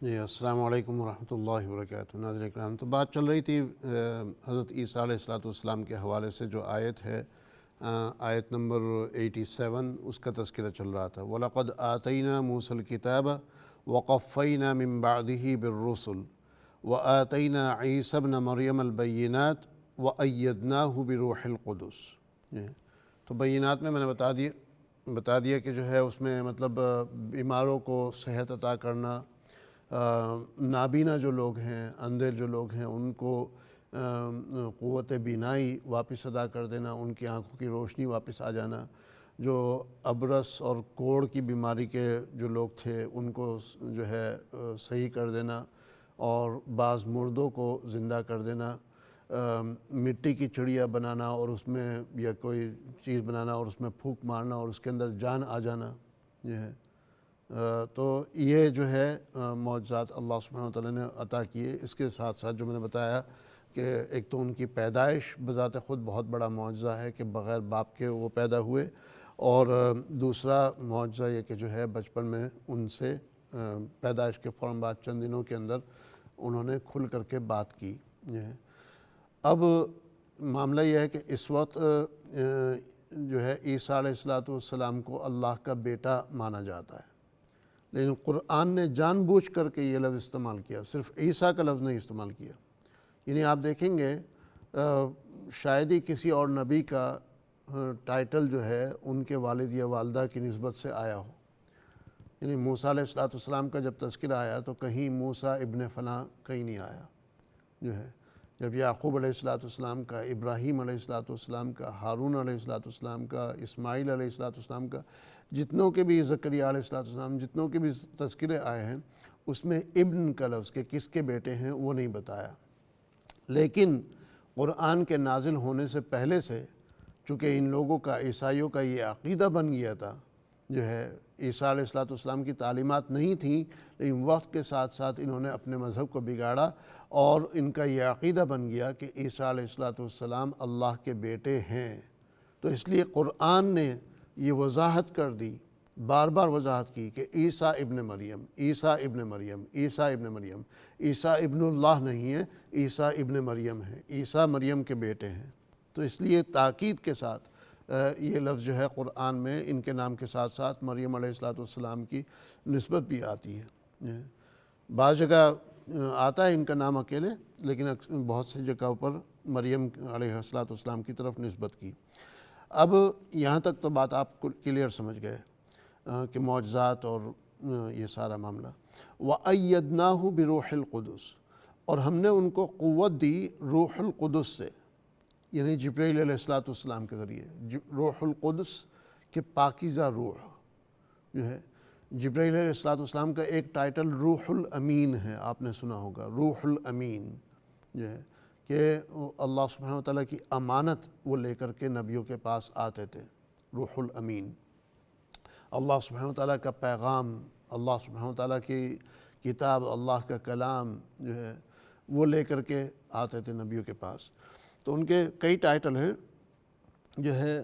جی السلام علیکم ورحمۃ اللہ وبرکاتہ۔ ناظرین کرام، تو بات چل رہی تھی حضرت عیسیٰ علیہ السلام کے حوالے سے، جو آیت ہے آیت نمبر 87، اس کا تذکرہ چل رہا تھا۔ وَلَقَدْ آتَيْنَا مُوسَى الْكِتَابَ وَقَفَّيْنَا مِن بَعْدِهِ بِالرُّسُلِ وَآتَيْنَا عِيسَى ابْنَ مَرْيَمَ الْبَيِّنَاتِ وَأَيَّدْنَاهُ بِرُوحِ الْقُدُسِ۔ تو بینات میں نے بتا دیا کہ جو ہے اس میں مطلب بیماروں کو صحت عطا کرنا، نابینا جو لوگ ہیں، اندھے جو لوگ ہیں، ان کو قوت بینائی واپس ادا کر دینا، ان کی آنکھوں کی روشنی واپس آ جانا، جو ابرص اور کوڑ کی بیماری کے جو لوگ تھے ان کو جو ہے صحیح کر دینا، اور بعض مردوں کو زندہ کر دینا، مٹی کی چڑیا بنانا اور اس میں یا کوئی چیز بنانا اور اس میں پھونک مارنا اور اس کے اندر جان آ جانا جو ہے۔ تو یہ جو ہے معجزات اللہ سبحانہ وتعالی نے عطا کیے۔ اس کے ساتھ ساتھ جو میں نے بتایا کہ ایک تو ان کی پیدائش بذات خود بہت بڑا معجزہ ہے کہ بغیر باپ کے وہ پیدا ہوئے، اور دوسرا معجزہ یہ کہ جو ہے بچپن میں ان سے پیدائش کے فوراً بعد چند دنوں کے اندر انہوں نے کھل کر کے بات کی۔ اب معاملہ یہ ہے کہ اس وقت جو ہے عیسیٰ علیہ السلام کو اللہ کا بیٹا مانا جاتا ہے، لیکن قرآن نے جان بوجھ کر کے یہ لفظ استعمال کیا، صرف عیسیٰ کا لفظ نہیں استعمال کیا۔ یعنی آپ دیکھیں گے شاید ہی کسی اور نبی کا ٹائٹل جو ہے ان کے والد یا والدہ کی نسبت سے آیا ہو۔ یعنی موسیٰ علیہ السلام کا جب تذکرہ آیا تو کہیں موسیٰ ابن فلاں کہیں نہیں آیا جو ہے۔ جب یعقوب علیہ السلام کا، ابراہیم علیہ السلام کا، ہارون علیہ السلام کا، اسماعیل علیہ السلام کا، جتنوں کے بھی زکریا علیہ السلام، جتنوں کے بھی تذکرے آئے ہیں، اس میں ابن کا لفظ کہ کس کے بیٹے ہیں وہ نہیں بتایا۔ لیکن قرآن کے نازل ہونے سے پہلے سے چونکہ ان لوگوں کا، عیسائیوں کا یہ عقیدہ بن گیا تھا جو ہے، عیسیٰ علیہ السلام کی تعلیمات نہیں تھیں، لیکن وقت کے ساتھ ساتھ انہوں نے اپنے مذہب کو بگاڑا اور ان کا یہ عقیدہ بن گیا کہ عیسیٰ علیہ السلام اللہ کے بیٹے ہیں۔ تو اس لیے قرآن نے یہ وضاحت کر دی، بار بار وضاحت کی کہ عیسیٰ ابن مریم، عیسیٰ ابن مریم، عیسیٰ ابن مریم، عیسیٰ ابن اللہ نہیں ہے، عیسیٰ ابن مریم ہے، عیسیٰ مریم کے بیٹے ہیں۔ تو اس لیے تاکید کے ساتھ یہ لفظ جو ہے قرآن میں ان کے نام کے ساتھ ساتھ مریم علیہ السلام کی نسبت بھی آتی ہے۔ بعض جگہ آتا ہے ان کا نام اکیلے، لیکن بہت سی جگہوں پر مریم علیہ السلام کی طرف نسبت کی۔ اب یہاں تک تو بات آپ کلیئر سمجھ گئے کہ معجزات اور یہ سارا معاملہ۔ وَأَيَّدْنَاهُ بِرُوحِ الْقُدُسِ، اور ہم نے ان کو قوت دی روح القدس سے، یعنی جبرائیل علیہ السلام کے ذریعے۔ روح القدس کہ پاکیزہ روح جو ہے، جبرائیل علیہ السلام کا ایک ٹائٹل روح الامین ہے، آپ نے سنا ہوگا، روح الامین جو ہے کہ اللہ سبحانہ وتعالیٰ کی امانت وہ لے کر کے نبیوں کے پاس آتے تھے۔ روح الامین اللہ سبحانہ وتعالیٰ کا پیغام، اللہ سبحانہ وتعالیٰ کی کتاب، اللہ کا کلام جو ہے وہ لے کر کے آتے تھے نبیوں کے پاس۔ تو ان کے کئی ٹائٹل ہیں جو ہے،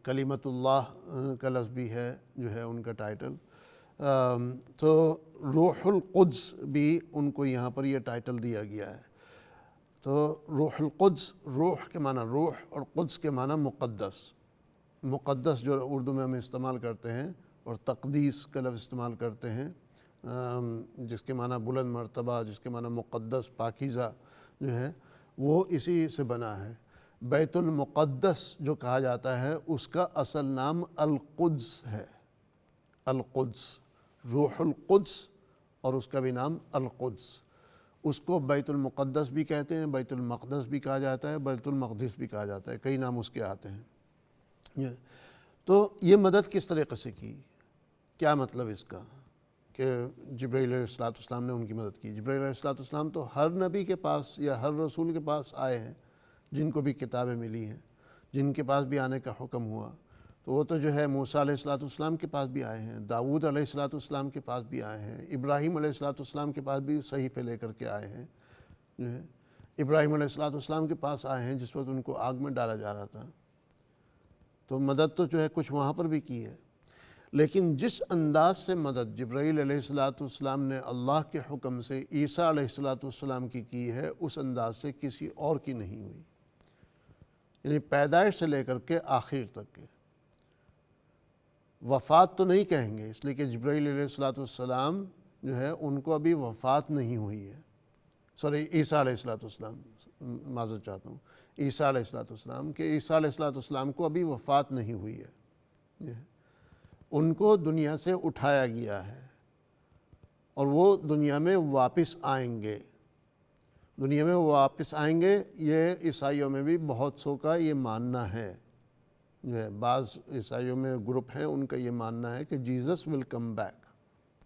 کلمت اللہ کا لفظ بھی ہے جو ہے ان کا ٹائٹل، تو روح القدس بھی ان کو یہاں پر یہ ٹائٹل دیا گیا ہے۔ تو روح القدس، روح کے معنی روح اور قدس کے معنی مقدس، مقدس جو اردو میں ہم استعمال کرتے ہیں، اور تقدیس کا لفظ استعمال کرتے ہیں جس کے معنی بلند مرتبہ، جس کے معنی مقدس، پاکیزہ جو ہے، وہ اسی سے بنا ہے۔ بیت المقدس جو کہا جاتا ہے اس کا اصل نام القدس ہے، القدس، روح القدس، اور اس کا بھی نام القدس۔ اس کو بیت المقدس بھی کہتے ہیں، بیت المقدس بھی کہا جاتا ہے، بیت المقدس بھی کہا جاتا ہے، کئی نام اس کے آتے ہیں۔ تو یہ مدد کس طریقے سے کی؟ کیا مطلب اس کا کہ جبرائیل علیہ السلام نے ان کی مدد کی؟ جبرائیل علیہ السلام تو ہر نبی کے پاس یا ہر رسول کے پاس آئے ہیں، جن کو بھی کتابیں ملی ہیں، جن کے پاس بھی آنے کا حکم ہوا، تو وہ تو جو ہے موسیٰ علیہ السلام کے پاس بھی آئے ہیں، داؤد علیہ السلام کے پاس بھی آئے ہیں، ابراہیم علیہ السلام کے پاس بھی صحیفے لے کر کے آئے ہیں جو ہے، ابراہیم علیہ السلام کے پاس آئے ہیں جس وقت ان کو آگ میں ڈالا جا رہا تھا۔ تو مدد تو جو ہے کچھ وہاں پر بھی کی ہے، لیکن جس انداز سے مدد جبرائیل علیہ السلام نے اللہ کے حکم سے عیسیٰ علیہ السلام کی ہے، اس انداز سے کسی اور کی نہیں ہوئی، یعنی پیدائش سے لے کر کے آخر تک کے۔ وفات تو نہیں کہیں گے، اس لیے کہ جبرائیل علیہ السلام جو ہے ان کو ابھی وفات نہیں ہوئی ہے، سوری عیسیٰ علیہ السلام، معذرت چاہتا ہوں، عیسیٰ علیہ السلام کہ عیسیٰ علیہ السلام کو ابھی وفات نہیں ہوئی ہے، ان کو دنیا سے اٹھایا گیا ہے اور وہ دنیا میں واپس آئیں گے، دنیا میں واپس آئیں گے۔ یہ عیسائیوں میں بھی بہت سو کا یہ ماننا ہے، جو ہے بعض عیسائیوں میں گروپ ہیں ان کا یہ ماننا ہے کہ جیزس ول کم بیک،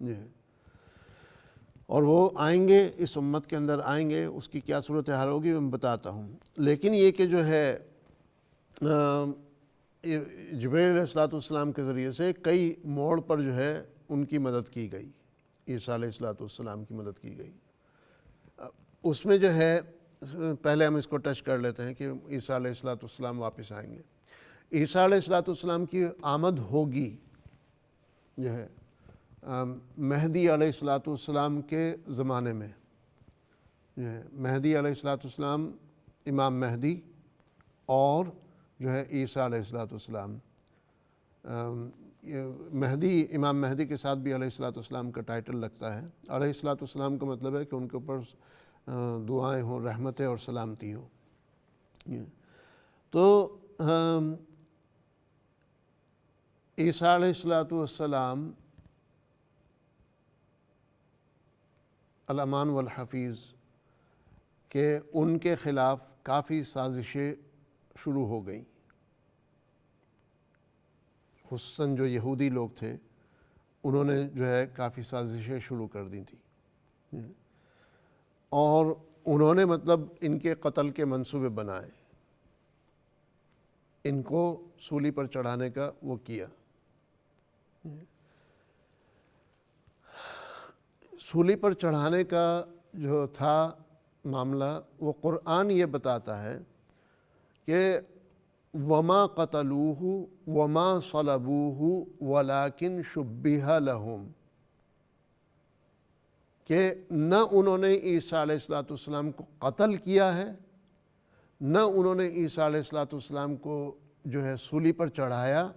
جو ہے، اور وہ آئیں گے، اس امت کے اندر آئیں گے۔ اس کی کیا صورتحال ہوگی میں بتاتا ہوں، لیکن یہ کہ جو ہے جبرائیل علیہ السلام کے ذریعے سے کئی موڑ پر جو ہے ان کی مدد کی گئی، عیسیٰ علیہ السلام کی مدد کی گئی۔ اس میں جو ہے پہلے ہم اس کو ٹچ کر لیتے ہیں کہ عیسیٰ علیہ السلام واپس آئیں گے۔ عیسیٰ علیہ السلام کی آمد ہوگی جو ہے مہدی علیہ السلام کے زمانے میں، جو ہے مہدی علیہ السلام، امام مہدی اور جو ہے عیسیٰ علیہ السلام، مہدی، امام مہدی کے ساتھ بھی علیہ السلام کا ٹائٹل لگتا ہے۔ علیہ السلام کا مطلب ہے کہ ان کے اوپر دعائیں ہوں، رحمتیں اور سلامتی ہوں۔ تو عیسیٰ علیہ السلام الامان والحفیظ کہ ان کے خلاف کافی سازشیں شروع ہو گئیں، خصوصاً جو یہودی لوگ تھے انہوں نے جو ہے کافی سازشیں شروع کر دی تھیں، اور انہوں نے مطلب ان کے قتل کے منصوبے بنائے، ان کو سولی پر چڑھانے کا وہ کیا۔ سولی پر چڑھانے کا جو تھا معاملہ، وہ قرآن یہ بتاتا ہے کہ وما قتلوہ وما صلبوہ ولکن شبہ لہم، کہ نہ انہوں نے عیسیٰ علیہ السلام کو قتل کیا ہے، نہ انہوں نے عیسیٰ علیہ السلام کو جو ہے سولی پر چڑھایا،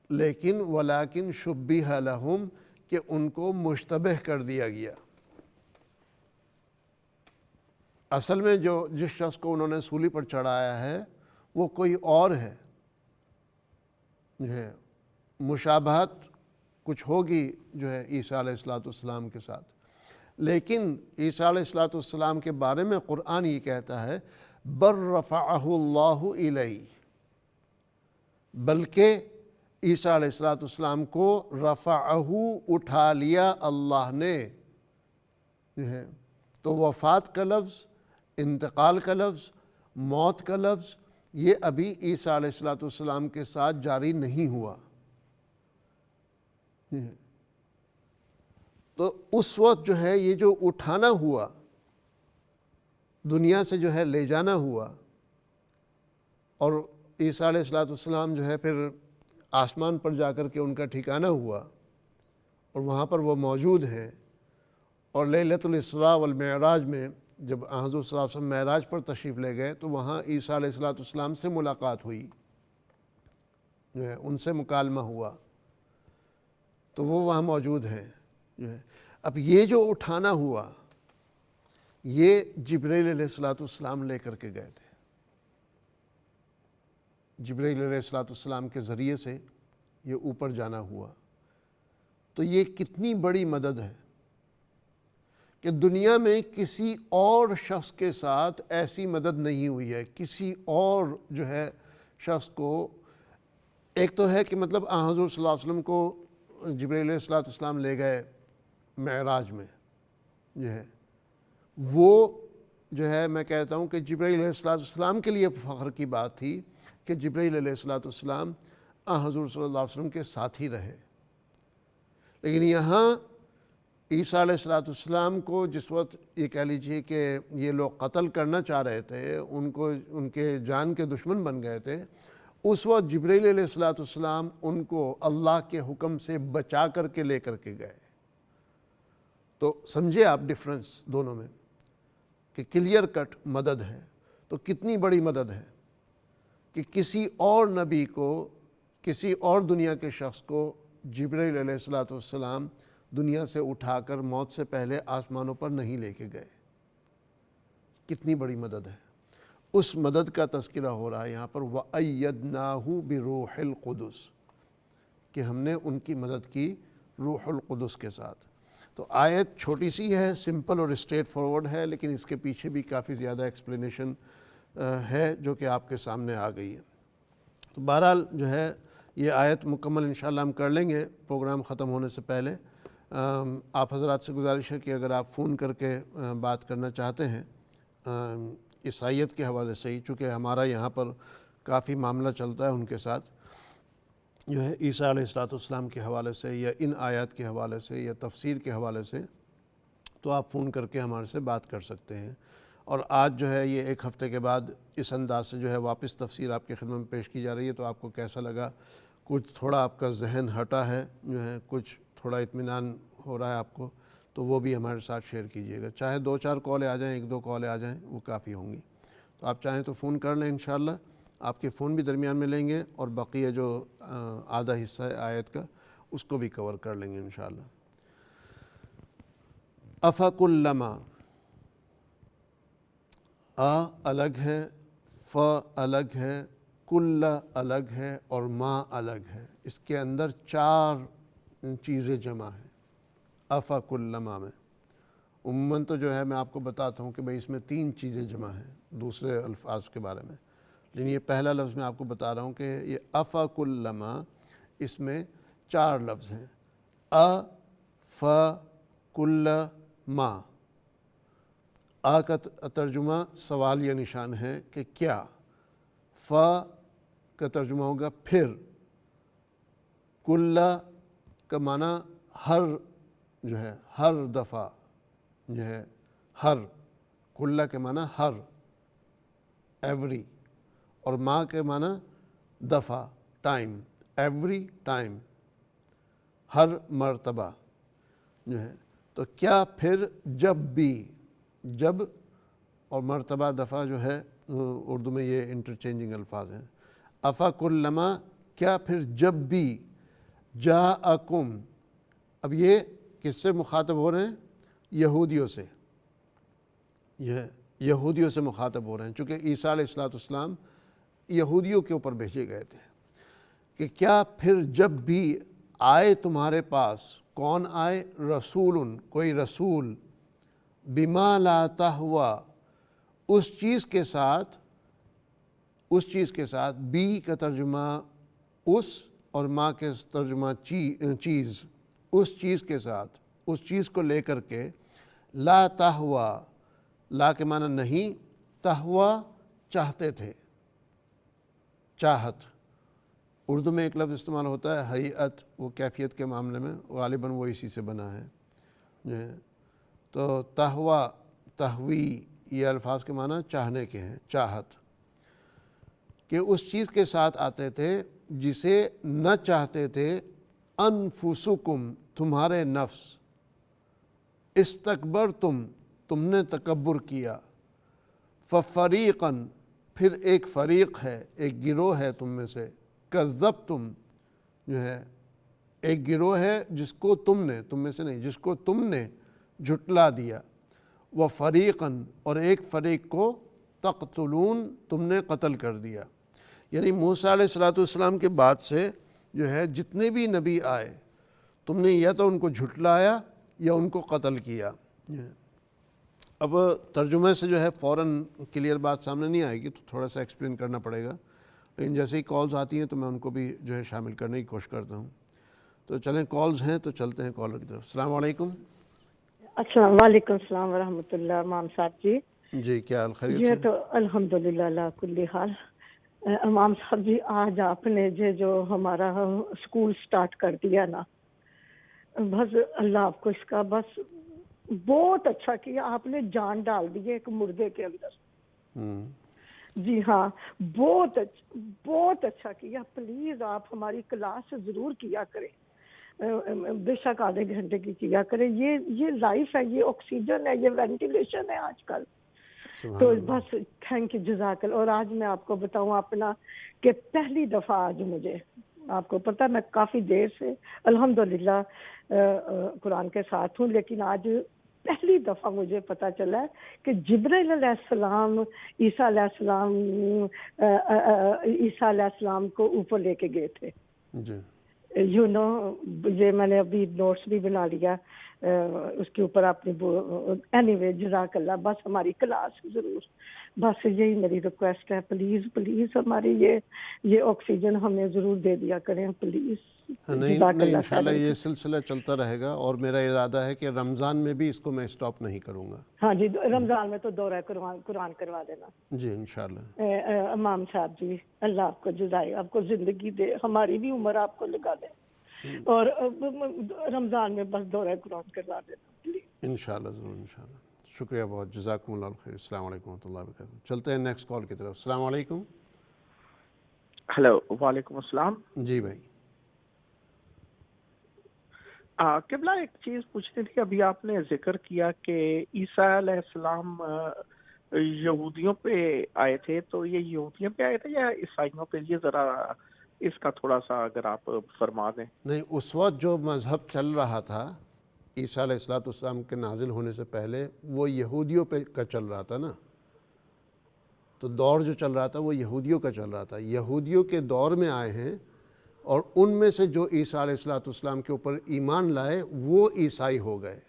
لیکن ولکن شبہ لہم، کہ ان کو مشتبہ کر دیا گیا۔ اصل میں جس شخص کو انہوں نے سولی پر چڑھایا ہے وہ کوئی اور ہے، جو ہے مشابہت کچھ ہوگی جو ہے عیسیٰ علیہ السلام کے ساتھ، لیکن عیسیٰ علیہ السلام کے بارے میں قرآن یہ کہتا ہے بل رفعہ اللہ الیہ، بلکہ عیسیٰ علیہ السلام کو رفعہ، اٹھا لیا اللہ نے، جو ہے تو وفات کا لفظ، انتقال کا لفظ، موت کا لفظ یہ ابھی عیسیٰ علیہ السلام کے ساتھ جاری نہیں ہوا۔ تو اس وقت جو ہے یہ جو اٹھانا ہوا، دنیا سے جو ہے لے جانا ہوا، اور عیسیٰ علیہ السلام جو ہے پھر آسمان پر جا کر کے ان کا ٹھکانہ ہوا اور وہاں پر وہ موجود ہیں، اور لیلۃ الاسراء والمعراج میں جب حضور صلی اللہ علیہ وسلم معراج پر تشریف لے گئے تو وہاں عیسیٰ علیہ السلام سے ملاقات ہوئی، جو ہے ان سے مکالمہ ہوا، تو وہ وہاں موجود ہیں، جو ہے۔ اب یہ جو اٹھانا ہوا یہ جبرائیل علیہ السلام لے کر کے گئے تھے، جبرائیل علیہ السلام کے ذریعے سے یہ اوپر جانا ہوا۔ تو یہ کتنی بڑی مدد ہے کہ دنیا میں کسی اور شخص کے ساتھ ایسی مدد نہیں ہوئی ہے، کسی اور جو ہے شخص کو، ایک تو ہے کہ مطلب حضور صلی اللہ علیہ وسلم کو جبرائیل علیہ السلام لے گئے معراج میں، جو ہے وہ جو ہے میں کہتا ہوں کہ جبرائیل علیہ السلام کے لیے فخر کی بات تھی کہ جبرائیل علیہ السلام حضور صلی اللہ علیہ وسلم کے ساتھ ہی رہے، لیکن یہاں عیسیٰ علیہ السلام کو جس وقت یہ کہہ لیجیے کہ یہ لوگ قتل کرنا چاہ رہے تھے، ان کو ان کے جان کے دشمن بن گئے تھے، اس وقت جبرائیل علیہ السلام ان کو اللہ کے حکم سے بچا کر کے لے کر کے گئے. تو سمجھے آپ ڈفرنس دونوں میں کہ کلیئر کٹ مدد ہے. تو کتنی بڑی مدد ہے کہ کسی اور نبی کو، کسی اور دنیا کے شخص کو جبرائیل علیہ السلام دنیا سے اٹھا کر موت سے پہلے آسمانوں پر نہیں لے کے گئے. کتنی بڑی مدد ہے. اس مدد کا تذکرہ ہو رہا ہے یہاں پر وَأَيَّدْنَاهُ بِرُوحِ الْقُدُسِ، کہ ہم نے ان کی مدد کی روح القدس کے ساتھ. تو آیت چھوٹی سی ہے، سمپل اور اسٹریٹ فارورڈ ہے، لیکن اس کے پیچھے بھی کافی زیادہ ایکسپلینیشن ہے جو کہ آپ کے سامنے آ گئی ہے. تو بہرحال جو ہے یہ آیت مکمل انشاءاللہ ہم کر لیں گے پروگرام ختم ہونے سے پہلے. آپ حضرات سے گزارش ہے کہ اگر آپ فون کر کے بات کرنا چاہتے ہیں اس آیت کے حوالے سے ہی، چونکہ ہمارا یہاں پر کافی معاملہ چلتا ہے ان کے ساتھ جو ہے عیسیٰ علیہ السلام کے حوالے سے یا ان آیات کے حوالے سے یا تفسیر کے حوالے سے، تو آپ فون کر کے ہمارے سے بات کر سکتے ہیں. اور آج جو ہے یہ 1 ہفتے کے بعد اس انداز سے جو ہے واپس تفسیر آپ کی خدمت میں پیش کی جا رہی ہے. تو آپ کو کیسا لگا؟ کچھ تھوڑا آپ کا ذہن ہٹا ہے جو ہے، کچھ تھوڑا اطمینان ہو رہا ہے آپ کو، تو وہ بھی ہمارے ساتھ شیئر کیجیے گا. چاہے 2-4 کالیں آ جائیں، 1-2 کالیں آ جائیں، وہ کافی ہوں گی. تو آپ چاہیں تو فون کر لیں انشاءاللہ. آپ کے فون بھی درمیان میں لیں گے اور بقیہ جو آدھا حصہ ہے آیت کا اس کو بھی کور کر لیں گے انشاءاللہ. افکلما، الگ ہے، الگ ہے، کل الگ ہے اور ما الگ ہے. اس کے اندر 4 چیزیں جمع ہیں افکلما میں. عموماً تو جو ہے میں آپ کو بتاتا ہوں کہ بھئی اس میں 3 چیزیں جمع ہیں دوسرے الفاظ کے بارے میں، لیکن یہ پہلا لفظ میں آپ کو بتا رہا ہوں کہ یہ افکلما، اس میں 4 لفظ ہیں. کل آ کا ترجمہ سوال یا نشان ہے کہ کیا، کا ترجمہ ہوگا پھر، کل کا معنی ہر جو ہے، ہر دفعہ جو ہے، ہر، کل کے معنی ہر، ایوری، اور ما کے معنی دفعہ، ٹائم، ایوری ٹائم، ہر مرتبہ جو ہے. تو کیا پھر جب بھی، جب اور مرتبہ دفعہ جو ہے اردو میں یہ انٹرچینجنگ الفاظ ہیں. افکلما، کیا پھر جب بھی، جاءکم، اب یہ کس سے مخاطب ہو رہے ہیں؟ یہودیوں سے. یہ یہودیوں سے مخاطب ہو رہے ہیں چونکہ عیسیٰ علیہ السلام یہودیوں کے اوپر بھیجے گئے تھے. کہ کیا پھر جب بھی آئے تمہارے پاس، کون آئے؟ رسول، کوئی رسول، بما لا تہویٰ، اس چیز کے ساتھ، اس چیز کے ساتھ، بی کا ترجمہ اس اور ما کے ترجمہ چیز، اس چیز کے ساتھ، اس چیز کو لے کر کے، لا تہویٰ، لا کے معنی نہیں، تہویٰ چاہتے تھے، چاہت. اردو میں ایک لفظ استعمال ہوتا ہے ہیئت، وہ کیفیت کے معاملے میں غالباً وہ اسی سے بنا ہے. تو تہویٰ، تہوی، یہ الفاظ کے معنی چاہنے کے ہیں، چاہت، کہ اس چیز کے ساتھ آتے تھے جسے نہ چاہتے تھے انفسکم، تمہارے نفس، استکبرتم، تم نے تکبر کیا، ففریقاً، پھر ایک فریق ہے، ایک گروہ ہے تم میں سے، کذبتم، جو ہے ایک گروہ ہے جس کو تم نے، تم میں سے نہیں، جس کو تم نے جھٹلا دیا، وفریقاً، اور ایک فریق کو تقتلون، تم نے قتل کر دیا. یعنی موسیٰ علیہ السلام کے بعد سے جو ہے جتنے بھی نبی آئے، تم نے یا تو ان کو جھٹلایا یا ان کو قتل کیا. اب ترجمے سے جو ہے فوراً کلیئر بات سامنے نہیں آئے گی، تو تھوڑا سا ایکسپلین کرنا پڑے گا، لیکن جیسے ہی کالز آتی ہیں تو میں ان کو بھی جو ہے شامل کرنے کی کوشش کرتا ہوں. تو چلیں کالز ہیں تو چلتے ہیں کالر کی طرف. السلام علیکم. السلام علیکم. السلام ورحمۃ اللہ. امام صاحب جی. جی کیا حال، خیریت جی سے؟ تو الحمدللہ اللہ کل حال. امام صاحب جی آج آپ نے جو ہمارا اسکول سٹارٹ کر دیا نا، بس اللہ آپ کو اس کا بس بہت اچھا کیا. آپ نے جان ڈال دی ہے ایک مردے کے اندر. جی ہاں، بہت اچھا کیا. پلیز آپ ہماری کلاس ضرور کیا کریں، بے شک آدھے گھنٹے کی کیا کریں. یہ لائف ہے، یہ آکسیجن ہے، یہ وینٹیلیشن ہے آج کل. سبحان تو اللہ. بس تھینک یو، جزاک اللہ. اور آج میں آپ کو بتاؤں اپنا کہ پہلی دفعہ آج مجھے، آپ کو پتہ میں کافی دیر سے الحمدللہ قرآن کے ساتھ ہوں، لیکن آج پہلی دفعہ مجھے پتہ چلا کہ جبرائیل علیہ السلام عیسیٰ علیہ السلام کو اوپر لے کے گئے تھے. جی یو نو، یہ میں نے ابھی نوٹس بھی بنا لیا اس کے اوپر اپنی. اینی وے جزاک اللہ. بس ہماری کلاس ضرور، بس یہی میری ریکویسٹ ہے. پلیز پلیز ہماری یہ آکسیجن ہمیں ضرور دے دیا کریں پلیز. نہیں جزاک نہیں، اللہ انشاءاللہ خیر. یہ سلسلہ چلتا رہے گا، اور میرا ارادہ ہے کہ رمضان میں بھی اس کو میں اسٹاپ نہیں کروں گا. ہاں جی، رمضان میں تو دورہ قرآن کروا دینا. جی انشاءاللہ. امام صاحب جی، اللہ آپ کو جزائے، آپ کو زندگی دے، ہماری بھی عمر آپ کو لگا دے، اور رمضان میں بس دورہ قرآن کروا دینا پلیز. انشاءاللہ ضرور انشاءاللہ. شکریہ بہت، جزاکم اللہ خیر. السلام علیکم ورحمۃ اللہ وبرکاتہ. چلتے ہیں نیکسٹ کال کی طرف. السلام علیکم. ہلو، وعلیکم السلام. جی بھائی. قبلہ ایک چیز پوچھنی تھی. ابھی آپ نے ذکر کیا کہ عیسیٰ علیہ السلام یہودیوں پہ آئے تھے، تو یہ یہودیوں پہ آئے تھے یا عیسائیوں پہ؟ یہ ذرا اس کا تھوڑا سا اگر آپ فرما دیں. نہیں، اس وقت جو مذہب چل رہا تھا عیسیٰ علیہ السلام کے نازل ہونے سے پہلے، وہ یہودیوں پہ کا چل رہا تھا نا. تو دور جو چل رہا تھا وہ یہودیوں کا چل رہا تھا. یہودیوں کے دور میں آئے ہیں، اور ان میں سے جو عیسیٰ علیہ السلام کے اوپر ایمان لائے وہ عیسائی ہو گئے.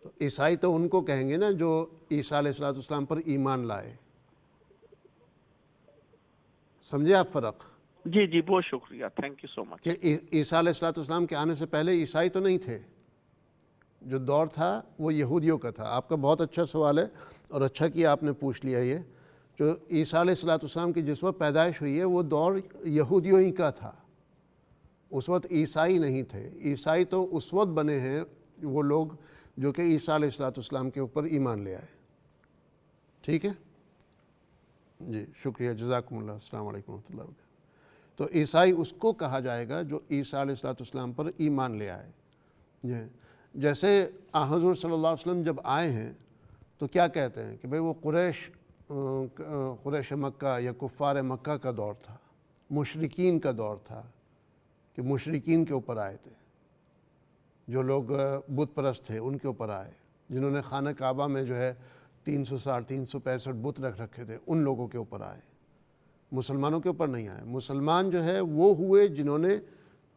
تو عیسائی تو ان کو کہیں گے نا جو عیسیٰ علیہ السلام پر ایمان لائے. سمجھے آپ فرق؟ جی جی، بہت شکریہ، تھینک یو سو مچ. کہ عیسیٰ علیہ السلام کے آنے سے پہلے عیسائی تو نہیں تھے. جو دور تھا وہ یہودیوں کا تھا. آپ کا بہت اچھا سوال ہے، اور اچھا کیا آپ نے پوچھ لیا. یہ جو عیسیٰ علیہ السلام کی جس وقت پیدائش ہوئی ہے وہ دور یہودیوں ہی کا تھا. اس وقت عیسائی نہیں تھے. عیسائی تو اس وقت بنے ہیں وہ لوگ جو کہ عیسیٰ علیہ السلام کے اوپر ایمان لے آئے. ٹھیک ہے جی، شکریہ، جزاکم اللہ. السلام علیکم ورحمۃ اللہ وبرکاتہ. تو عیسائی اس کو کہا جائے گا جو عیسیٰ علیہ السلام پر ایمان لے آئے. جیسے حضور صلی اللہ علیہ وسلم جب آئے ہیں تو کیا کہتے ہیں کہ بھئی وہ قریش مکہ یا کفار مکہ کا دور تھا، مشرکین کا دور تھا، کہ مشرکین کے اوپر آئے تھے. جو لوگ بت پرست تھے ان کے اوپر آئے، جنہوں نے خانہ کعبہ میں جو ہے 365 بت رکھ رکھے تھے، ان لوگوں کے اوپر آئے. مسلمانوں کے اوپر نہیں آئے. مسلمان جو ہے وہ ہوئے جنہوں نے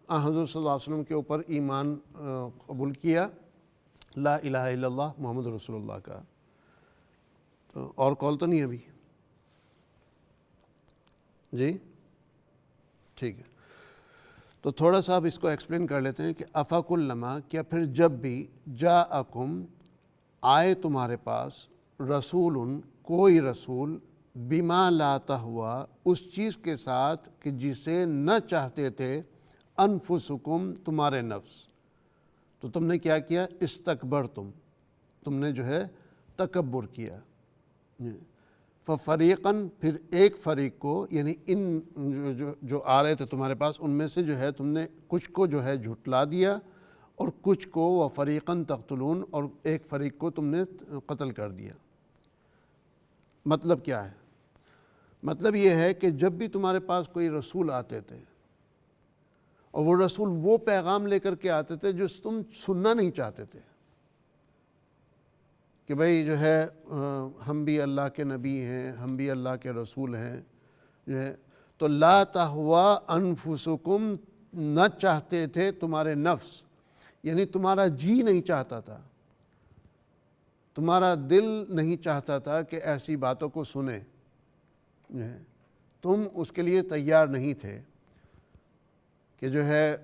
حضور صلی اللہ علیہ وسلم کے اوپر ایمان قبول کیا، لا الہ الا اللہ محمد رسول اللہ کا. تو اور کال تو نہیں ابھی؟ جی ٹھیک ہے. تو تھوڑا سا اب اس کو ایکسپلین کر لیتے ہیں کہ افکلما، کیا پھر جب بھی جاءکم آئے تمہارے پاس رسول کوئی رسول، بما لا تہوا اس چیز کے ساتھ کہ جسے نہ چاہتے تھے انفسکم تمہارے نفس، تو تم نے کیا کیا؟ استکبرتم، تم نے جو ہے تکبر کیا. ففریقاً پھر ایک فریق کو، یعنی ان جو آ رہے تھے تمہارے پاس ان میں سے جو ہے تم نے کچھ کو جو ہے جھٹلا دیا، اور کچھ کو وفریقاً تقتلون، اور ایک فریق کو تم نے قتل کر دیا. مطلب کیا ہے؟ مطلب یہ ہے کہ جب بھی تمہارے پاس کوئی رسول آتے تھے، اور وہ رسول وہ پیغام لے کر کے آتے تھے جو تم سننا نہیں چاہتے تھے، کہ بھئی جو ہے ہم بھی اللہ کے نبی ہیں، ہم بھی اللہ کے رسول ہیں جو ہے، تو لا تہوا انفسکم، نہ چاہتے تھے تمہارے نفس، یعنی تمہارا جی نہیں چاہتا تھا، تمہارا دل نہیں چاہتا تھا کہ ایسی باتوں کو سنے، تم اس کے لیے تیار نہیں تھے کہ جو ہے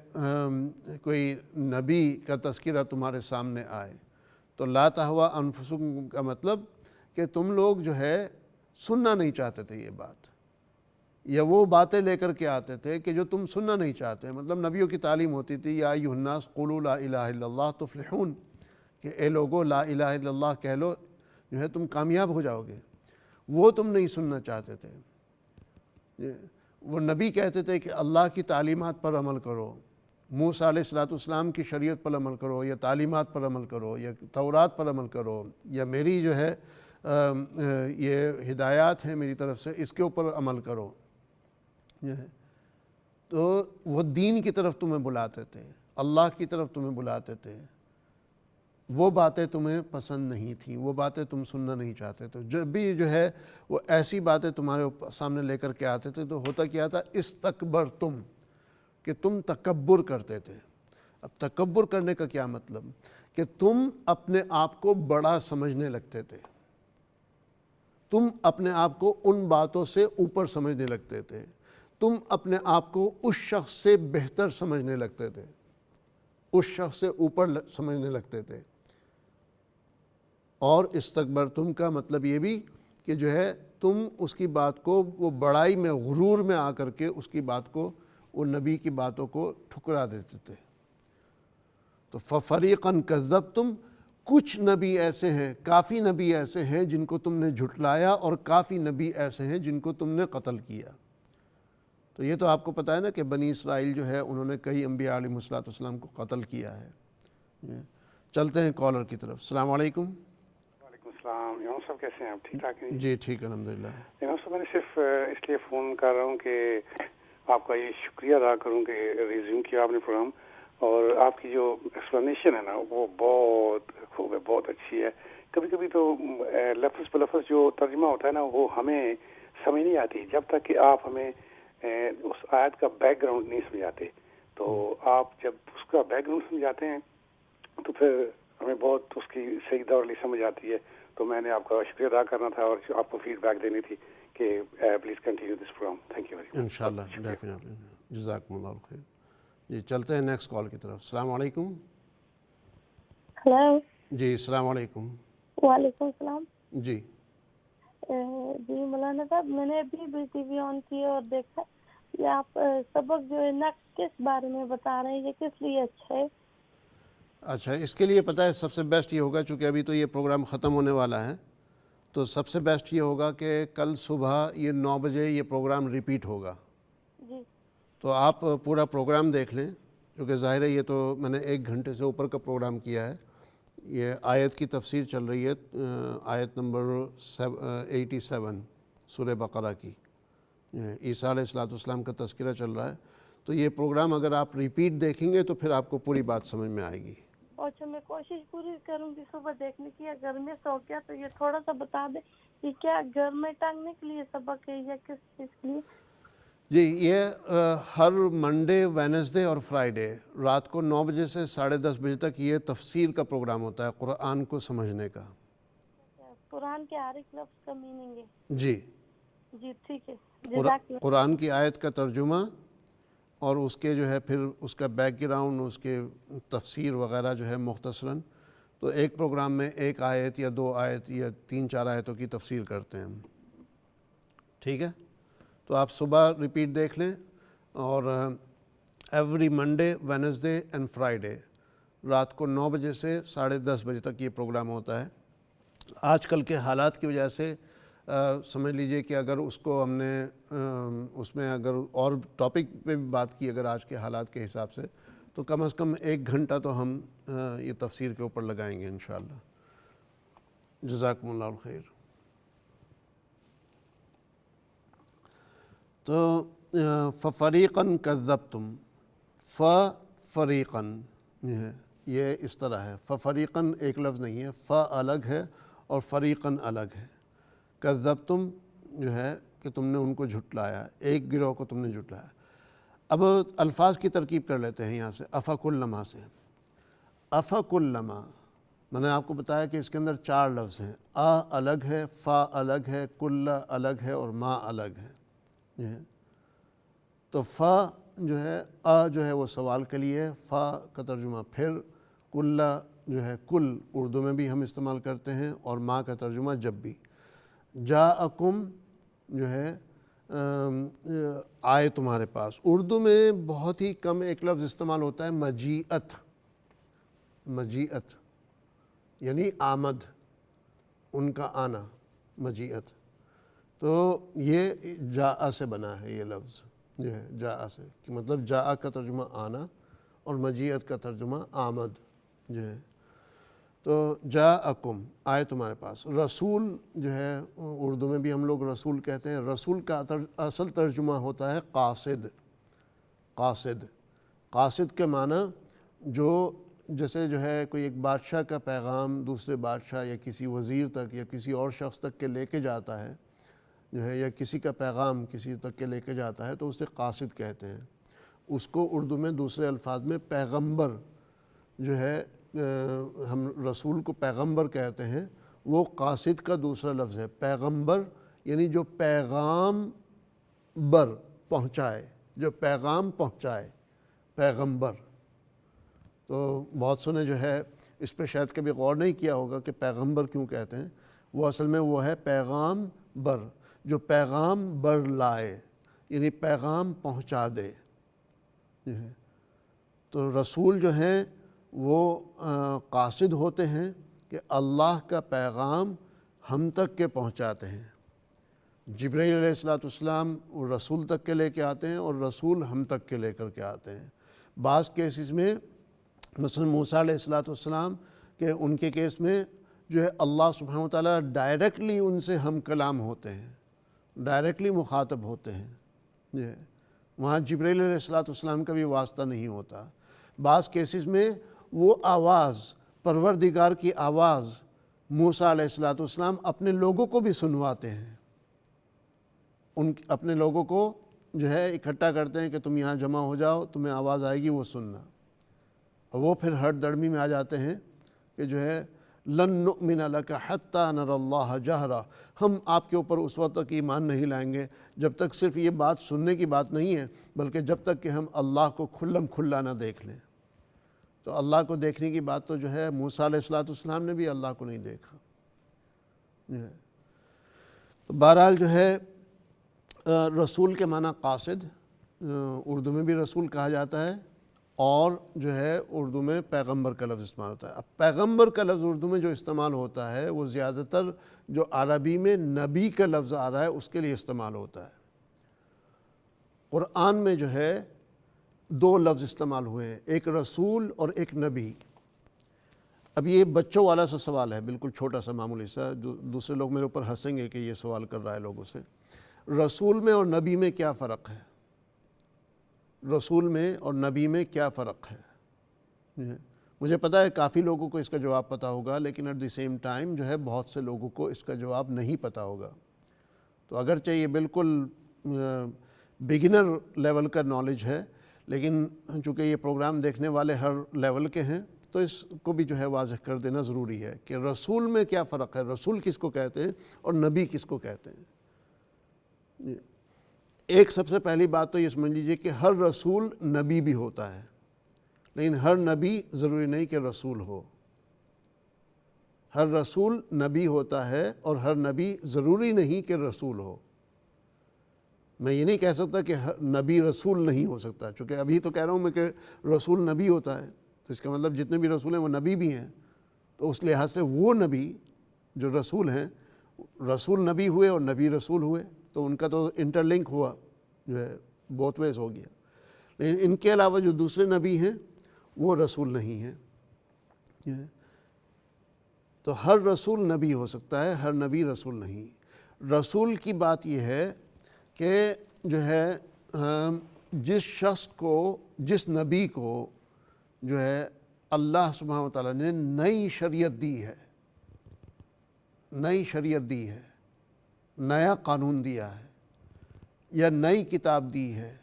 کوئی نبی کا تذکرہ تمہارے سامنے آئے. تو لا تہوا انفسکم کا مطلب کہ تم لوگ جو ہے سننا نہیں چاہتے تھے یہ بات، یا وہ باتیں لے کر کے آتے تھے کہ جو تم سننا نہیں چاہتے. مطلب نبیوں کی تعلیم ہوتی تھی، یا ایھا الناس قولوا لا الہ الا اللہ تفلحون، کہ اے لوگو لا الہ الا اللہ کہہ لو جو ہے تم کامیاب ہو جاؤ گے. وہ تم نہیں سننا چاہتے تھے۔ وہ نبی کہتے تھے کہ اللہ کی تعلیمات پر عمل کرو، موسیٰ علیہ السلام کی شریعت پر عمل کرو، یا تعلیمات پر عمل کرو، یا تورات پر عمل کرو، یا میری جو ہے یہ ہدایات ہیں میری طرف سے، اس کے اوپر عمل کرو۔ تو وہ دین کی طرف تمہیں بلاتے تھے، اللہ کی طرف تمہیں بلاتے تھے، وہ باتیں تمہیں پسند نہیں تھیں، وہ باتیں تم سننا نہیں چاہتے تھے۔ جب بھی جو ہے وہ ایسی باتیں تمہارے سامنے لے کر کے آتے تھے تو ہوتا کیا تھا، استکبرتم، کہ تم تکبر کرتے تھے۔ اب تکبر کرنے کا کیا مطلب؟ کہ تم اپنے آپ کو بڑا سمجھنے لگتے تھے، تم اپنے آپ کو ان باتوں سے اوپر سمجھنے لگتے تھے، تم اپنے آپ کو اس شخص سے بہتر سمجھنے لگتے تھے، اس شخص سے اوپر سمجھنے لگتے تھے۔ اور استکبرتم کا مطلب یہ بھی کہ جو ہے تم اس کی بات کو، وہ بڑائی میں، غرور میں آ کر کے اس کی بات کو، وہ نبی کی باتوں کو ٹھکرا دیتے تھے۔ تو فَفَرِيقًا كَذَّبْتُمْ، کچھ نبی ایسے ہیں، کافی نبی ایسے ہیں جن کو تم نے جھٹلایا، اور کافی نبی ایسے ہیں جن کو تم نے قتل کیا۔ تو یہ تو آپ کو پتہ ہے نا کہ بنی اسرائیل جو ہے انہوں نے کئی انبیاء علیہ السلام کو قتل کیا ہے۔ چلتے ہیں کالر کی طرف۔ السلام علیکم۔ وعلیکم السلام۔ امام صاحب کیسے ہیں آپ؟ ٹھیک ٹھاک ہیں؟ جی ٹھیک ہے الحمدللہ۔ امام صاحب میں نے صرف اس لیے فون کر رہا ہوں کہ آپ کا یہ شکریہ ادا کروں کہ ریزیوم کیا آپ نے پروگرام، اور آپ کی جو ایکسپلینیشن ہے نا وہ بہت خوب ہے، بہت اچھی ہے۔ کبھی کبھی تو لفظ بہ لفظ جو ترجمہ ہوتا ہے نا وہ ہمیں سمجھ نہیں آتی جب تک کہ آپ ہمیں اس آیت کا بیک گراؤنڈ نہیں سمجھاتے۔ تو آپ جب اس کا بیک گراؤنڈ سمجھاتے ہیں تو پھر ہمیں بہت اس کی صحیح دوڑلی سمجھ آتی ہے۔ تو میں نے آپ کا شکریہ ادا کرنا تھا اور آپ کو فیڈ بیک دینی تھی کہ please continue this program. Thank you very much. انشاءاللہ، ڈیفینیٹلی، جزاکم اللہ خیر۔ جی چلتے ہیں نیکسٹ کال کی طرف۔ السلام علیکم۔ ہلو۔ جی السلام علیکم۔ وعلیکم السلام۔ جی جی مولانا صاحب، میں نے ابھی بھی ٹی وی آن کی اور دیکھا یہ آپ سبق جو ہے نقش کس بارے میں بتا رہے ہیں، یہ کس لیے اچھا ہے؟ اچھا، اس کے لیے پتہ ہے سب سے بیسٹ یہ ہوگا، چونکہ ابھی تو یہ پروگرام ختم ہونے والا ہے، تو سب سے بیسٹ یہ ہوگا کہ کل صبح یہ 9 بجے یہ پروگرام ریپیٹ ہوگا۔ جی تو آپ پورا پروگرام دیکھ لیں، کیونکہ ظاہر ہے یہ تو میں نے 1 گھنٹے سے اوپر کا پروگرام کیا ہے۔ یہ آیت کی تفسیر چل رہی ہے، آیت نمبر 87 سورہ بقرہ کی، عیسیٰ علیہ السلام کا تذکرہ چل رہا ہے۔ تو یہ پروگرام اگر آپ ریپیٹ دیکھیں گے تو پھر آپ کو پوری بات سمجھ میں آئے گی۔ اچھا، میں کوشش پوری کروں گی صبح دیکھنے کی۔ اگر مس ہو گیا تو یہ تھوڑا سا بتا دیں کہ کیا گھر میں ٹانگنے کے لیے سبق ہے یا کس چیز کے لیے؟ جی یہ ہر منڈے، وینسڈے اور فرائیڈے رات کو 9 بجے سے 10:30 بجے تک یہ تفسیر کا پروگرام ہوتا ہے، قرآن کو سمجھنے کا۔ قرآن کے ہر ایک لفظ کا میننگ ہے؟ جی، جی ٹھیک ہے، جزاک اللہ۔ قرآن کی آیت کا ترجمہ اور اس کے جو ہے پھر اس کا بیک گراؤنڈ، اس کے تفسیر وغیرہ جو ہے مختصراً، تو ایک پروگرام میں 1 آیت یا 2 آیت یا 3-4 آیتوں کی تفسیر کرتے ہیں ہم۔ ٹھیک ہے، تو آپ صبح ریپیٹ دیکھ لیں، اور every Monday, Wednesday and Friday رات کو 9 بجے سے 10:30 بجے تک یہ پروگرام ہوتا ہے۔ آج کل کے حالات کی وجہ سے سمجھ لیجئے کہ اگر اس کو ہم نے اس میں اگر اور ٹاپک پہ بھی بات کی اگر آج کے حالات کے حساب سے، تو کم از کم 1 گھنٹہ تو ہم یہ تفسیر کے اوپر لگائیں گے انشاءاللہ۔ جزاکم اللہ خیر۔ تو فَفَرِيقًا كَذَّبْتُمْ، فَفَرِيقًا یہ اس طرح ہے، فَفَرِيقًا ایک لفظ نہیں ہے، فَ الگ ہے اور فَرِيقًا الگ ہے۔ کذبتم جو ہے کہ تم نے ان کو جھٹلایا، ایک گروہ کو تم نے جھٹلایا۔ اب الفاظ کی ترکیب کر لیتے ہیں یہاں سے، افکلما سے۔ افکلما میں نے آپ کو بتایا کہ اس کے اندر 4 لفظ ہیں، الگ ہے، فا الگ ہے، کل الگ ہے اور ما الگ ہے۔ تو فا جو ہے، جو ہے وہ سوال کے لیے ہے، فا کا ترجمہ پھر، کل جو ہے کل اردو میں بھی ہم استعمال کرتے ہیں، اور ما کا ترجمہ جب بھی۔ جاءکم جو ہے آئے تمہارے پاس۔ اردو میں بہت ہی کم ایک لفظ استعمال ہوتا ہے، مجیعت۔ مجیعت یعنی آمد، ان کا آنا، مجیعت۔ تو یہ جاء سے بنا ہے، یہ لفظ جو ہے جاء سے، کہ مطلب جاء کا ترجمہ آنا اور مجیت کا ترجمہ آمد جو ہے۔ تو جاءکم آئے تمہارے پاس، رسول جو ہے اردو میں بھی ہم لوگ رسول کہتے ہیں، رسول کا اصل ترجمہ ہوتا ہے قاصد۔ قاصد، قاصد کے معنی جو جیسے جو ہے کوئی ایک بادشاہ کا پیغام دوسرے بادشاہ یا کسی وزیر تک یا کسی اور شخص تک کے لے کے جاتا ہے جو ہے، یا کسی کا پیغام کسی تک کے لے کے جاتا ہے تو اسے قاصد کہتے ہیں۔ اس کو اردو میں دوسرے الفاظ میں پیغمبر جو ہے، ہم رسول کو پیغمبر کہتے ہیں، وہ قاصد کا دوسرا لفظ ہے۔ پیغمبر یعنی جو پیغام بر پہنچائے، جو پیغام پہنچائے، پیغمبر۔ تو بہت سو نے جو ہے اس پہ شاید کبھی غور نہیں کیا ہوگا کہ پیغمبر کیوں کہتے ہیں، وہ اصل میں وہ ہے پیغام بر، جو پیغام بر لائے، یعنی پیغام پہنچا دے۔ تو رسول جو ہیں وہ قاصد ہوتے ہیں کہ اللہ کا پیغام ہم تک کے پہنچاتے ہیں۔ جبرائیل علیہ السلام وہ رسول تک کے لے کے آتے ہیں اور رسول ہم تک کے لے کر کے آتے ہیں۔ بعض کیسز میں مثلا موسیٰ علیہ السلام کہ ان کے کیس میں جو ہے اللہ سبحانہ و تعالیٰ ڈائریکٹلی ان سے ہم کلام ہوتے ہیں، ڈائریکٹلی مخاطب ہوتے ہیں، وہاں جبرائیل علیہ السلام کا بھی واسطہ نہیں ہوتا۔ بعض کیسز میں وہ آواز، پروردگار کی آواز موسیٰ علیہ السلام اپنے لوگوں کو بھی سنواتے ہیں، اپنے لوگوں کو جو ہے اکٹھا کرتے ہیں کہ تم یہاں جمع ہو جاؤ، تمہیں آواز آئے گی وہ سننا، اور وہ پھر ہر درمی میں آ جاتے ہیں کہ جو ہے لن نؤمن لک حتی نری اللہ جہرا، ہم آپ کے اوپر اس وقت تک ایمان نہیں لائیں گے جب تک صرف یہ بات سننے کی بات نہیں ہے، بلکہ جب تک کہ ہم اللہ کو کھلم کھلا نہ دیکھ لیں۔ تو اللہ کو دیکھنے کی بات تو جو ہے موسیٰ علیہ السلام نے بھی اللہ کو نہیں دیکھا۔ تو بہرحال جو ہے رسول کے معنی قاصد، اردو میں بھی رسول کہا جاتا ہے، اور جو ہے اردو میں پیغمبر کا لفظ استعمال ہوتا ہے۔ اب پیغمبر کا لفظ اردو میں جو استعمال ہوتا ہے وہ زیادہ تر جو عربی میں نبی کا لفظ آ رہا ہے اس کے لیے استعمال ہوتا ہے۔ قرآن میں جو ہے دو لفظ استعمال ہوئے ہیں، ایک رسول اور ایک نبی۔ اب یہ بچوں والا سا سوال ہے، بالکل چھوٹا سا معمولی سا، جو دوسرے لوگ میرے اوپر ہنسیں گے کہ یہ سوال کر رہا ہے لوگوں سے۔ رسول میں اور نبی میں کیا فرق ہے؟ رسول میں اور نبی میں کیا فرق ہے؟ مجھے پتہ ہے کافی لوگوں کو اس کا جواب پتہ ہوگا، لیکن ایٹ دی سیم ٹائم جو ہے بہت سے لوگوں کو اس کا جواب نہیں پتہ ہوگا۔ تو اگرچہ یہ بالکل بگنر لیول کا نالج ہے، لیکن چونکہ یہ پروگرام دیکھنے والے ہر لیول کے ہیں تو اس کو بھی جو ہے واضح کر دینا ضروری ہے کہ رسول میں کیا فرق ہے، رسول کس کو کہتے ہیں اور نبی کس کو کہتے ہیں۔ ایک سب سے پہلی بات تو یہ سمجھ لیجئے کہ ہر رسول نبی بھی ہوتا ہے، لیکن ہر نبی ضروری نہیں کہ رسول ہو۔ ہر رسول نبی ہوتا ہے اور ہر نبی ضروری نہیں کہ رسول ہو۔ میں یہ نہیں کہہ سکتا کہ نبی رسول نہیں ہو سکتا، چونکہ ابھی تو کہہ رہا ہوں میں کہ رسول نبی ہوتا ہے، تو اس کا مطلب جتنے بھی رسول ہیں وہ نبی بھی ہیں۔ تو اس لحاظ سے وہ نبی جو رسول ہیں، رسول نبی ہوئے اور نبی رسول ہوئے، تو ان کا تو انٹر لنک ہوا، جو ہے بوتھ ویز ہو گیا۔ لیکن ان کے علاوہ جو دوسرے نبی ہیں وہ رسول نہیں ہیں۔ تو ہر رسول نبی ہو سکتا ہے، ہر نبی رسول نہیں۔ رسول کی بات یہ ہے کہ جو ہے جس شخص کو، جس نبی کو جو ہے اللہ سبحانہ و تعالیٰ نے نئی شریعت دی ہے، نئی شریعت دی ہے، نیا قانون دیا ہے، یا نئی کتاب دی ہے،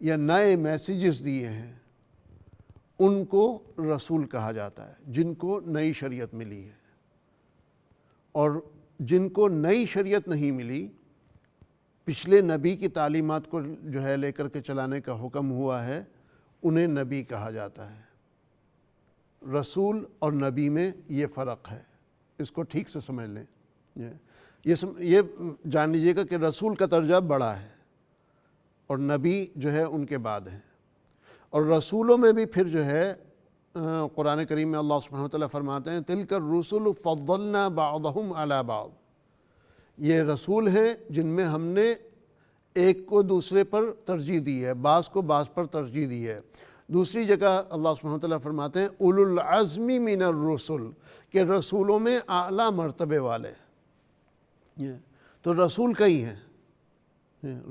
یا نئے میسیجز دیے ہیں، ان کو رسول کہا جاتا ہے، جن کو نئی شریعت ملی ہے۔ اور جن کو نئی شریعت نہیں ملی، پچھلے نبی کی تعلیمات کو جو ہے لے کر کے چلانے کا حکم ہوا ہے، انہیں نبی کہا جاتا ہے۔ رسول اور نبی میں یہ فرق ہے، اس کو ٹھیک سے سمجھ لیں۔ یہ جان لیجیے گا کہ رسول کا درجہ بڑا ہے اور نبی جو ہے ان کے بعد ہیں۔ اور رسولوں میں بھی پھر جو ہے قرآن کریم میں اللہ سبحانہ وتعالیٰ فرماتے ہیں تِلْكَ الرُّسُلُ فَضَّلْنَا بَعْضَهُمْ عَلَى بَعْضٍ، یہ رسول ہیں جن میں ہم نے ایک کو دوسرے پر ترجیح دی ہے، بعض کو بعض پر ترجیح دی ہے۔ دوسری جگہ اللہ سبحانہ وتعالیٰ فرماتے ہیں اولو العزم من الرسل، کہ رسولوں میں اعلیٰ مرتبے والے۔ تو رسول کئی ہیں،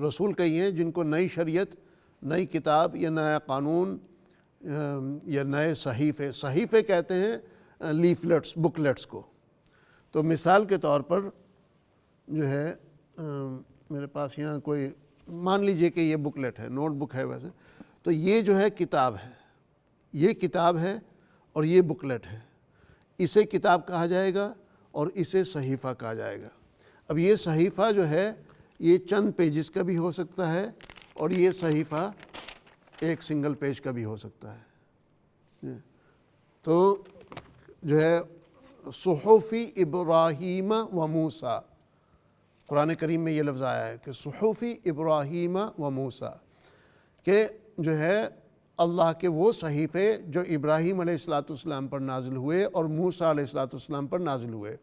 رسول کئی ہیں جن کو نئی شریعت، نئی کتاب یا نیا قانون یا نئے صحیفے، صحیفے کہتے ہیں لیفلیٹس، بکلیٹس کو۔ تو مثال کے طور پر جو ہے میرے پاس یہاں کوئی، مان لیجئے کہ یہ بکلیٹ ہے، نوٹ بک ہے ویسے، تو یہ جو ہے کتاب ہے، یہ کتاب ہے اور یہ بکلیٹ ہے، اسے کتاب کہا جائے گا اور اسے صحیفہ کہا جائے گا۔ اب یہ صحیفہ جو ہے یہ چند پیجز کا بھی ہو سکتا ہے اور یہ صحیفہ ایک سنگل پیج کا بھی ہو سکتا ہے۔ تو جو ہے صحف ابراہیم و موسیٰ، قرآن کریم میں یہ لفظ آیا ہے کہ صحف ابراہیم و موسیٰ، کہ جو ہے اللہ کے وہ صحیفے جو ابراہیم علیہ السلام پر نازل ہوئے اور موسیٰ علیہ السلام پر نازل ہوئے۔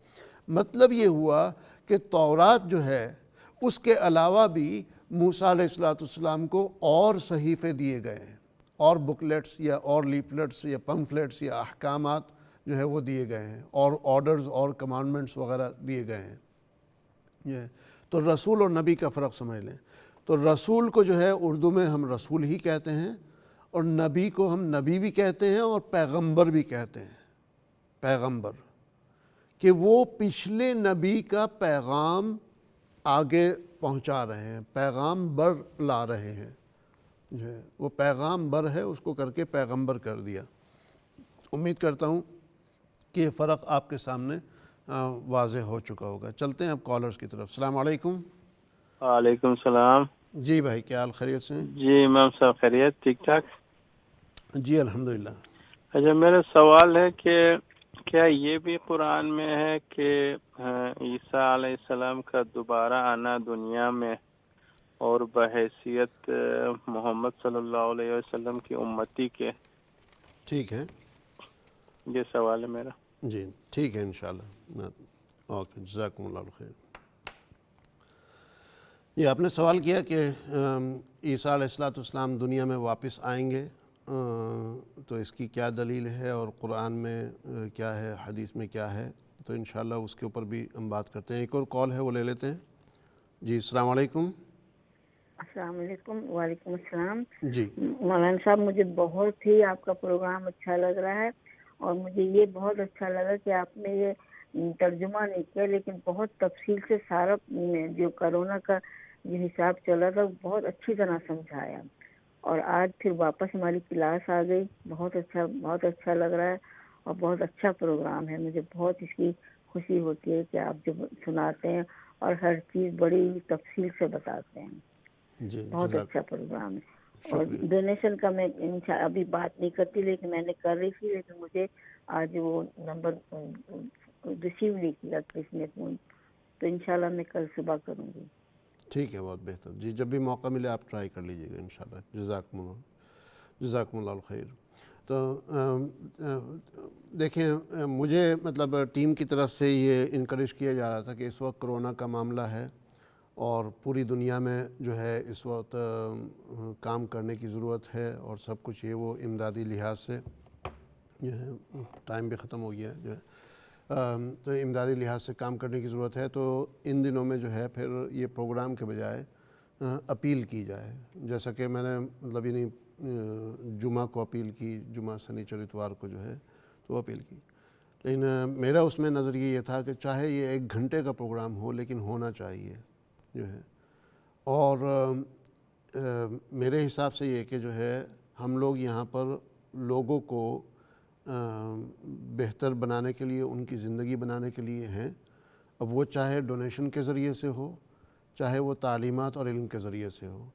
مطلب یہ ہوا کہ تورات جو ہے اس کے علاوہ بھی موسیٰ علیہ السلام کو اور صحیفے دیے گئے ہیں، اور بکلیٹس یا اور لیفلیٹس یا پمفلیٹس یا احکامات جو ہے وہ دیے گئے ہیں، اور آرڈرز اور کمانڈمنٹس وغیرہ دیے گئے ہیں۔ تو رسول اور نبی کا فرق سمجھ لیں۔ تو رسول کو جو ہے اردو میں ہم رسول ہی کہتے ہیں، اور نبی کو ہم نبی بھی کہتے ہیں اور پیغمبر بھی کہتے ہیں۔ پیغمبر کہ وہ پچھلے نبی کا پیغام آگے پہنچا رہے ہیں، پیغام بر لا رہے ہیں، جو ہے وہ پیغام بر ہے، اس کو کر کے پیغمبر کر دیا۔ امید کرتا ہوں کہ یہ فرق آپ کے سامنے واضح ہو چکا ہوگا۔ چلتے ہیں اب کالرز کی طرف۔ السلام علیکم۔ وعلیکم السلام۔ جی بھائی، کیا حال، خیریت سے ہیں؟ جی امام صاحب خیریت، ٹھیک ٹھاک؟ جی الحمدللہ۔ اچھا، میرا سوال ہے کہ کیا یہ بھی قرآن میں ہے کہ عیسیٰ علیہ السلام کا دوبارہ آنا دنیا میں اور بحیثیت محمد صلی اللہ علیہ وسلم کی امتی کے؟ ٹھیک ہے، یہ سوال ہے میرا۔ جی ٹھیک ہے انشاءاللہ۔ اوکے، جزاکم اللہ خیر۔ یہ آپ نے سوال کیا کہ عیسیٰ علیہ السلام دنیا میں واپس آئیں گے، تو اس کی کیا دلیل ہے اور قرآن میں کیا ہے، حدیث میں کیا ہے، تو انشاءاللہ اس کے اوپر بھی ہم بات کرتے ہیں۔ ایک اور کال ہے، وہ لے لیتے ہیں۔ جی السلام علیکم۔ السلام علیکم۔ وعلیکم السلام۔ جی مولانا صاحب، مجھے بہت ہی آپ کا پروگرام اچھا لگ رہا ہے، اور مجھے یہ بہت اچھا لگا کہ آپ نے یہ ترجمہ نہیں کیا، لیکن بہت تفصیل سے سارا جو کرونا کا جو حساب چل رہا تھا وہ بہت اچھی طرح سمجھایا، اور آج پھر واپس ہماری کلاس آ گئی۔ بہت اچھا لگ رہا ہے، اور بہت اچھا پروگرام ہے۔ مجھے بہت اس کی خوشی ہوتی ہے کہ آپ جو سناتے ہیں اور ہر چیز بڑی تفصیل سے بتاتے ہیں۔ جی بہت اچھا پروگرام ہے۔ اور ڈونیشن کا میں ابھی بات نہیں کرتی، لیکن میں نے کر رہی تھی، لیکن مجھے آج وہ نمبر ریسیو نہیں کیا کس نے فون، تو انشاءاللہ میں کل صبح کروں گی۔ ٹھیک ہے، بہت بہتر۔ جی جب بھی موقع ملے آپ ٹرائی کر لیجیے گا انشاءاللہ۔ جزاکم اللہ خیر۔ تو دیکھیں، مجھے مطلب ٹیم کی طرف سے یہ انکریج کیا جا رہا تھا کہ اس وقت کرونا کا معاملہ ہے اور پوری دنیا میں جو ہے اس وقت کام کرنے کی ضرورت ہے، اور سب کچھ یہ وہ امدادی لحاظ سے جو ہے، ٹائم بھی ختم ہو گیا جو ہے، تو امدادی لحاظ سے کام کرنے کی ضرورت ہے۔ تو ان دنوں میں جو ہے پھر یہ پروگرام کے بجائے اپیل کی جائے، جیسا کہ میں نے مطلب یعنی جمعہ کو اپیل کی، جمعہ سنیچر اتوار کو جو ہے تو اپیل کی، لیکن میرا اس میں نظریہ یہ تھا کہ چاہے یہ 1 گھنٹے کا پروگرام ہو لیکن ہونا چاہیے جو ہے۔ اور میرے حساب سے یہ کہ جو ہے ہم لوگ یہاں پر لوگوں کو بہتر بنانے کے لیے، ان کی زندگی بنانے کے لیے ہیں، اب وہ چاہے ڈونیشن کے ذریعے سے ہو، چاہے وہ تعلیمات اور علم کے ذریعے سے ہو۔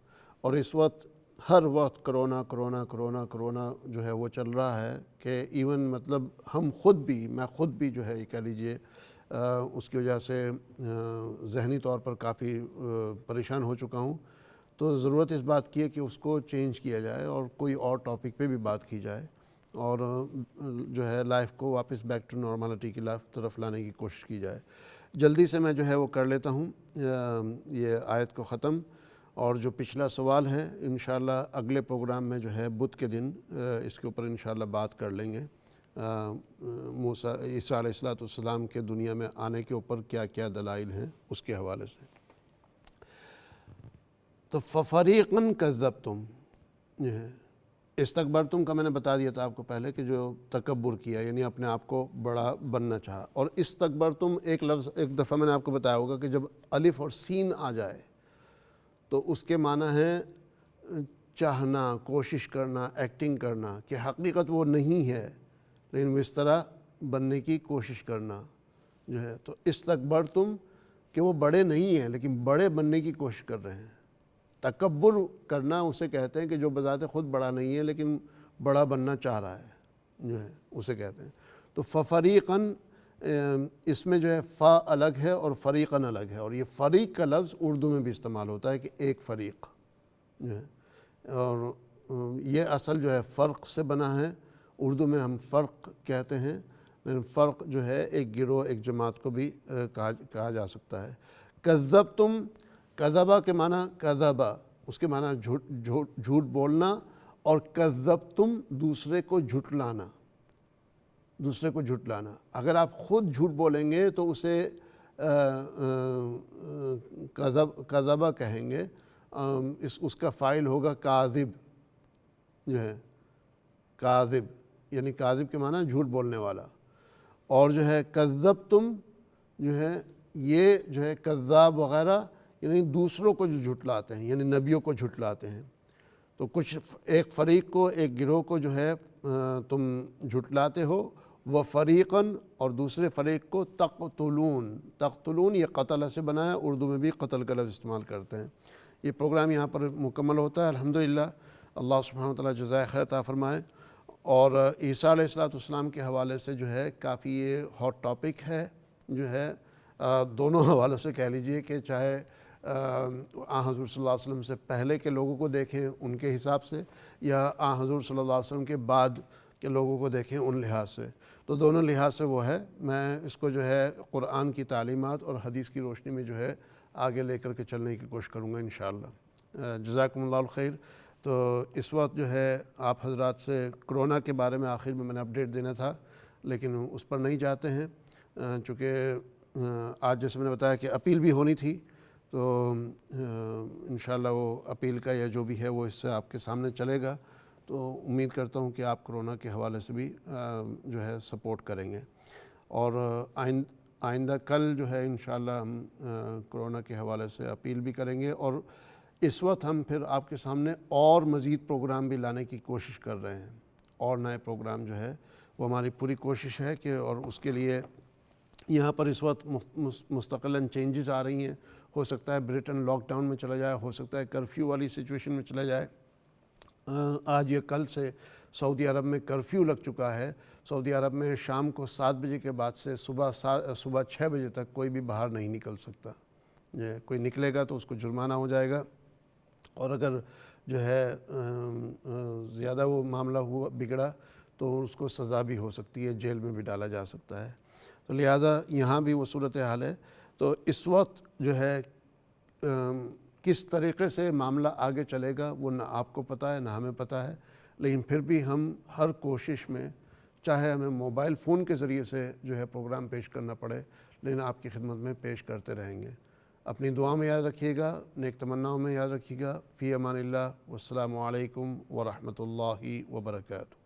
اور اس وقت ہر وقت کرونا جو ہے وہ چل رہا ہے کہ ایون مطلب میں خود بھی جو ہے یہ کہہ لیجئے اس کی وجہ سے ذہنی طور پر کافی پریشان ہو چکا ہوں۔ تو ضرورت اس بات کی ہے کہ اس کو چینج کیا جائے اور کوئی اور ٹاپک پہ بھی بات کی جائے، اور جو ہے لائف کو واپس بیک ٹو نارملٹی کی طرف لانے کی کوشش کی جائے۔ جلدی سے میں جو ہے وہ کر لیتا ہوں یہ آیت کو ختم، اور جو پچھلا سوال ہے انشاءاللہ اگلے پروگرام میں جو ہے بدھ کے دن اس کے اوپر انشاءاللہ بات کر لیں گے، موسیٰ عیسیٰ علیہ السلام کے دنیا میں آنے کے اوپر کیا کیا دلائل ہیں اس کے حوالے سے۔ تو فَفَرِيقًا كَذَّبْتُمْ، استکبرتم کا میں نے بتا دیا تھا آپ کو پہلے کہ جو تکبر کیا، یعنی اپنے آپ کو بڑا بننا چاہا۔ اور استکبرتم ایک لفظ ایک دفعہ میں نے آپ کو بتایا ہوگا کہ جب الف اور سین آ جائے تو اس کے معنی ہے چاہنا، کوشش کرنا، ایکٹنگ کرنا، کہ حقیقت وہ نہیں ہے لیکن وہ اس طرح بننے کی کوشش کرنا جو ہے۔ تو استکبرتم کہ وہ بڑے نہیں ہیں لیکن بڑے بننے کی کوشش کر رہے ہیں۔ تکبر کرنا اسے کہتے ہیں کہ جو بذات خود بڑا نہیں ہے لیکن بڑا بننا چاہ رہا ہے جو ہے، اسے کہتے ہیں۔ تو فَفَرِيقًا اس میں جو ہے فا الگ ہے اور فریقاً الگ ہے، اور یہ فریق کا لفظ اردو میں بھی استعمال ہوتا ہے کہ ایک فریق جو ہے، اور یہ اصل جو ہے فرق سے بنا ہے۔ اردو میں ہم فرق کہتے ہیں لیکن فرق جو ہے ایک گروہ، ایک جماعت کو بھی کہا جا سکتا ہے۔ کذبتم، کذبہ کے معنی کذبہ، اس کے معنی جھوٹ بولنا، اور کذبتم دوسرے کو جھٹلانا، دوسرے کو جھٹلانا۔ اگر آپ خود جھوٹ بولیں گے تو اسے کذبہ کہیں گے، اس کا فاعل ہوگا کاذب جو ہے، کاذب یعنی کاذب کے معنی جھوٹ بولنے والا۔ اور جو ہے کذبتم جو ہے یہ جو ہے کذاب وغیرہ یعنی دوسروں کو جو جھٹلاتے ہیں، یعنی نبیوں کو جھٹلاتے ہیں۔ تو کچھ ایک فریق کو، ایک گروہ کو جو ہے تم جھٹلاتے ہو، وَفَرِيقًا اور دوسرے فریق کو تقتلون، تقتلون یہ قتل سے بنا ہے، اردو میں بھی قتل کا لفظ استعمال کرتے ہیں۔ یہ پروگرام یہاں پر مکمل ہوتا ہے الحمدللہ، اللہ سبحانہ وتعالیٰ جزائے خیر عطا فرمائے۔ اور عیسیٰ علیہ السلام کے حوالے سے جو ہے کافی یہ ہاٹ ٹاپک ہے جو ہے، دونوں حوالوں سے کہہ لیجئے کہ چاہے آن حضور صلی اللہ علیہ وسلم سے پہلے کے لوگوں کو دیکھیں ان کے حساب سے، یا آن حضور صلی اللہ علیہ وسلم کے بعد کے لوگوں کو دیکھیں ان لحاظ سے، تو دونوں لحاظ سے وہ ہے۔ میں اس کو جو ہے قرآن کی تعلیمات اور حدیث کی روشنی میں جو ہے آگے لے کر کے چلنے کی کوشش کروں گا انشاءاللہ۔ جزاکم اللہ الخیر۔ تو اس وقت جو ہے آپ حضرات سے کرونا کے بارے میں آخر میں نے اپڈیٹ دینا تھا لیکن اس پر نہیں جاتے ہیں، چونکہ آج جیسے میں نے بتایا کہ اپیل بھی ہونی تھی، تو انشاءاللہ وہ اپیل کا یا جو بھی ہے وہ اس سے آپ کے سامنے چلے گا۔ تو امید کرتا ہوں کہ آپ کرونا کے حوالے سے بھی جو ہے سپورٹ کریں گے، اور آئندہ کل جو ہے انشاءاللہ ہم کرونا کے حوالے سے اپیل بھی کریں گے، اور اس وقت ہم پھر آپ کے سامنے اور مزید پروگرام بھی لانے کی کوشش کر رہے ہیں، اور نئے پروگرام جو ہے وہ ہماری پوری کوشش ہے کہ، اور اس کے لیے یہاں پر اس وقت مستقلاً چینجز آ رہی ہیں۔ ہو سکتا ہے بریٹن لاک ڈاؤن میں چلا جائے، ہو سکتا ہے کرفیو والی سچویشن میں چلا جائے۔ آج یا کل سے سعودی عرب میں کرفیو لگ چکا ہے۔ سعودی عرب میں شام کو 7 بجے کے بعد سے صبح 6 بجے تک کوئی بھی باہر نہیں نکل سکتا، کوئی نکلے گا تو اس کو جرمانہ ہو جائے گا، اور اگر جو ہے زیادہ وہ معاملہ بگڑا تو اس کو سزا بھی ہو سکتی ہے، جیل میں بھی ڈالا جا سکتا ہے۔ تو لہٰذا یہاں بھی وہ صورتحال ہے۔ تو اس وقت جو ہے کس طریقے سے معاملہ آگے چلے گا وہ نہ آپ کو پتہ ہے نہ ہمیں پتہ ہے، لیکن پھر بھی ہم ہر کوشش میں، چاہے ہمیں موبائل فون کے ذریعے سے جو ہے پروگرام پیش کرنا پڑے، لیکن آپ کی خدمت میں پیش کرتے رہیں گے۔ اپنی دعا میں یاد رکھیے گا، نیک تمناؤں میں یاد رکھیے گا۔ فی امان اللہ، والسلام علیکم ورحمۃ اللہ وبرکاتہ۔